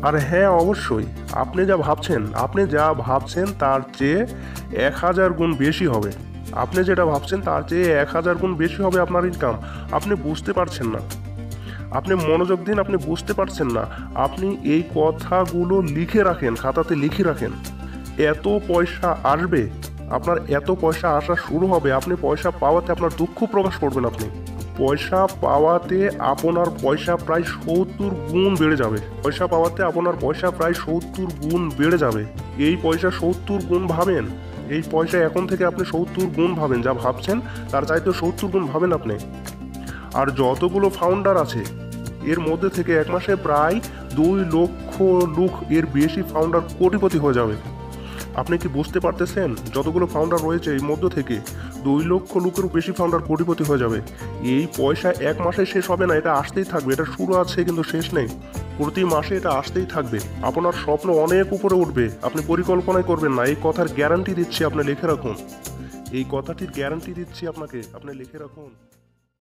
আর হ্যাঁ, অবশ্যই আপনি যা ভাবছেন তার চেয়ে 1000 গুণ বেশি হবে। আপনি যেটা ভাবছেন তার চেয়ে 1000 গুণ বেশি হবে আপনার ইনকাম। আপনি বুঝতে পারছেন না, আপনি মনোযোগ দিন, আপনি বুঝতে পারছেন না। আপনি এই কথাগুলো লিখে রাখেন, খাতাতে লিখে রাখেন। এত পয়সা আসবে, আপনার এত পয়সা আসা শুরু হবে, আপনি পয়সা পাওয়াতে আপনার দুঃখ প্রকাশ করবেন। আপনি পয়সা পাওয়াতে আপনার পয়সা প্রায় 70 গুণ বেড়ে যাবে। পয়সা পাওয়াতে আপনার পয়সা প্রায় 70 গুণ বেড়ে যাবে। এই পয়সা 70 গুণ ভাবেন, এই পয়সা এখন থেকে আপনি 70 গুণ ভাবেন, যা ভাবছেন তার চাইতে 70 গুণ ভাবেন আপনি। আর যতগুলো ফাউন্ডার আছে এর মধ্যে থেকে এক মাসে প্রায় 2 লক্ষ লোক, এর বেশি ফাউন্ডার কোটিপতি হয়ে যাবে। আপনি কি বুঝতে পারতেছেন? যতগুলো ফাউন্ডার রয়েছে এর মধ্য থেকে 2 লক্ষ লোকেরও বেশি ফাউন্ডার কোটিপতি হয়ে যাবে। এই পয়সা এক মাসে শেষ হবে না, এটা আসতেই থাকবে। এটা শুরু আছে কিন্তু শেষ নেই, প্রতি মাসে এটা আসতেই থাকবে। আপনার স্বপ্ন অনেক উপরে উঠবে, আপনি পরিকল্পনাই করবেন না। এই কথার গ্যারান্টি দিচ্ছি, আপনি লিখে রাখুন। এই কথাটির গ্যারান্টি দিচ্ছি আপনাকে, আপনি লিখে রাখুন।